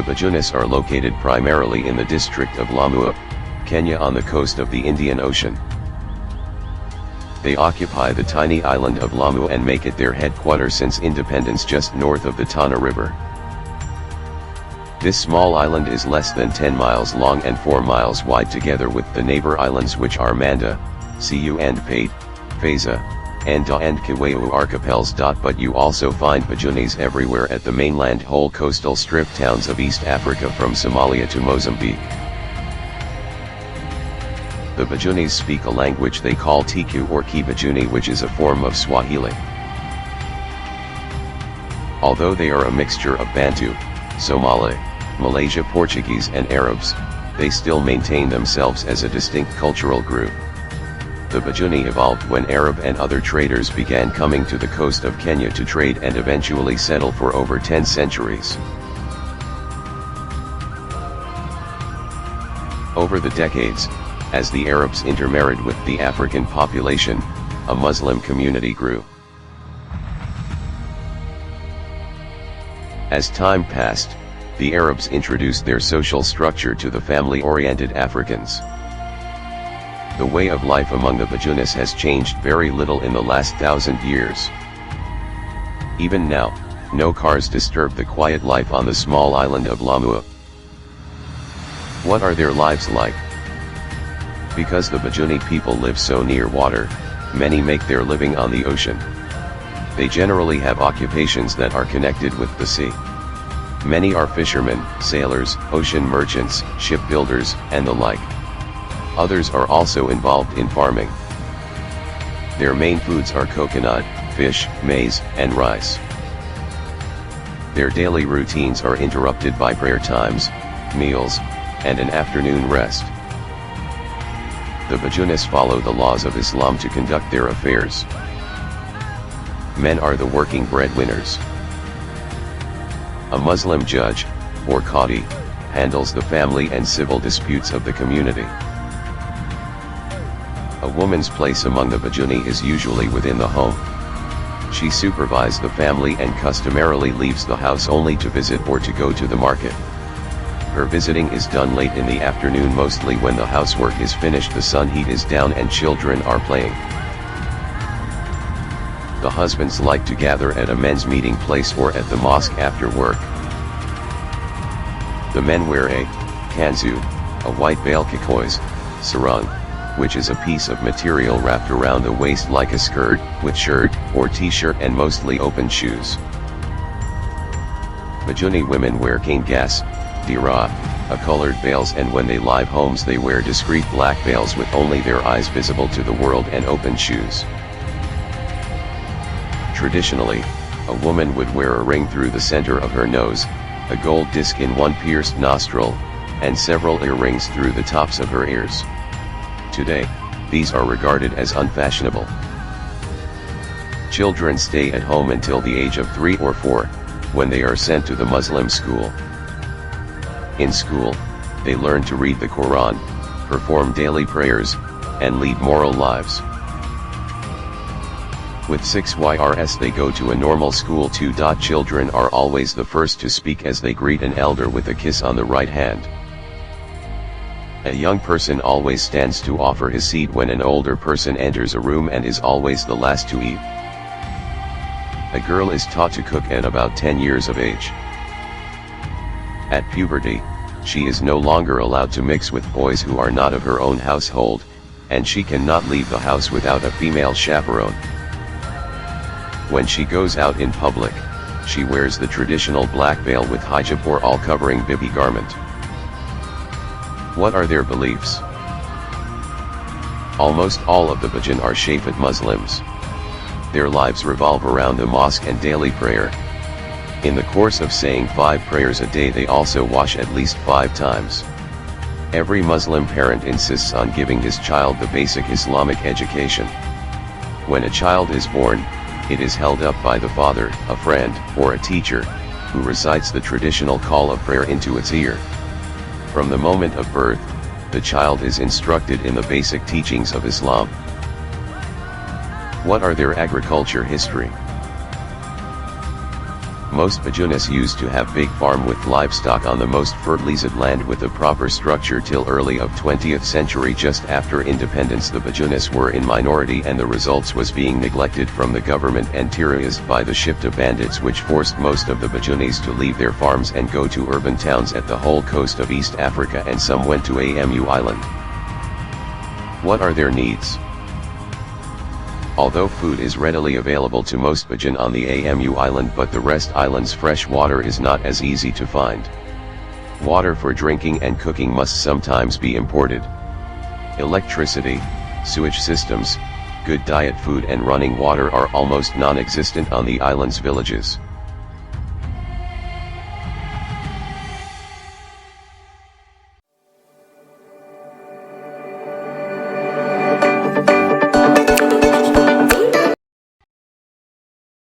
The Bajunis are located primarily in the district of Lamu, Kenya on the coast of the Indian Ocean. They occupy the tiny island of Lamu and make it their headquarters since independence just north of the Tana River. This small island is less than 10 miles long and 4 miles wide together with the neighbor islands which are Manda, Siu and Pate, Feza, Anda and Kiweu archipels. But you also find Bajunis everywhere at the mainland whole coastal strip towns of East Africa from Somalia to Mozambique. The Bajunis speak a language they call Tiku or Kibajuni, which is a form of Swahili. Although they are a mixture of Bantu, Somali, Malaysia Portuguese and Arabs, they still maintain themselves as a distinct cultural group. The Bajuni evolved when Arab and other traders began coming to the coast of Kenya to trade and eventually settle for over 10 centuries. Over the decades, as the Arabs intermarried with the African population, a Muslim community grew. As time passed, the Arabs introduced their social structure to the family-oriented Africans. The way of life among the Bajunis has changed very little in the last 1,000 years. Even now, no cars disturb the quiet life on the small island of Lamu. What are their lives like? Because the Bajuni people live so near water, many make their living on the ocean. They generally have occupations that are connected with the sea. Many are fishermen, sailors, ocean merchants, shipbuilders, and the like. Others are also involved in farming. Their main foods are coconut, fish, maize, and rice. Their daily routines are interrupted by prayer times, meals, and an afternoon rest. The Bajunis follow the laws of Islam to conduct their affairs. Men are the working breadwinners. A Muslim judge, or qadi, handles the family and civil disputes of the community. A woman's place among the Bajuni is usually within the home. She supervises the family and customarily leaves the house only to visit or to go to the market. Her visiting is done late in the afternoon, mostly when the housework is finished, the sun heat is down and children are playing. The husbands like to gather at a men's meeting place or at the mosque after work. The men wear a kanzu, a white veil, kikois, sarung, which is a piece of material wrapped around the waist like a skirt, with shirt or t-shirt and mostly open shoes. Bajuni women wear kangas, dira, a colored veils, and when they leave homes they wear discreet black veils with only their eyes visible to the world and open shoes. Traditionally, a woman would wear a ring through the center of her nose, a gold disc in one pierced nostril, and several earrings through the tops of her ears. Today, these are regarded as unfashionable. Children stay at home until the age of 3 or 4, when they are sent to the Muslim school. In school, they learn to read the Quran, perform daily prayers, and lead moral lives. With 6 YRS they go to a normal school too. Children are always the first to speak as they greet an elder with a kiss on the right hand. A young person always stands to offer his seat when an older person enters a room and is always the last to eat. A girl is taught to cook at about 10 years of age. At puberty, she is no longer allowed to mix with boys who are not of her own household, and she cannot leave the house without a female chaperone. When she goes out in public, she wears the traditional black veil with hijab or all-covering bibi garment. What are their beliefs? Almost all of the Bajun are Shafat Muslims. Their lives revolve around the mosque and daily prayer. In the course of saying 5 prayers a day they also wash at least 5 times. Every Muslim parent insists on giving his child the basic Islamic education. When a child is born, it is held up by the father, a friend, or a teacher, who recites the traditional call of prayer into its ear. From the moment of birth, the child is instructed in the basic teachings of Islam. What are their agriculture history? Most Bajunis used to have big farm with livestock on the most fertilized land with a proper structure till early of 20th century. Just after independence the Bajunis were in minority and the results was being neglected from the government and terrorized by the Shifta bandits, which forced most of the Bajunis to leave their farms and go to urban towns at the whole coast of East Africa, and some went to Amu Island. What are their needs? Although food is readily available to most Bajun on the Amu island, but the rest islands fresh water is not as easy to find. Water for drinking and cooking must sometimes be imported. Electricity, sewage systems, good diet, food and running water are almost non-existent on the island's villages.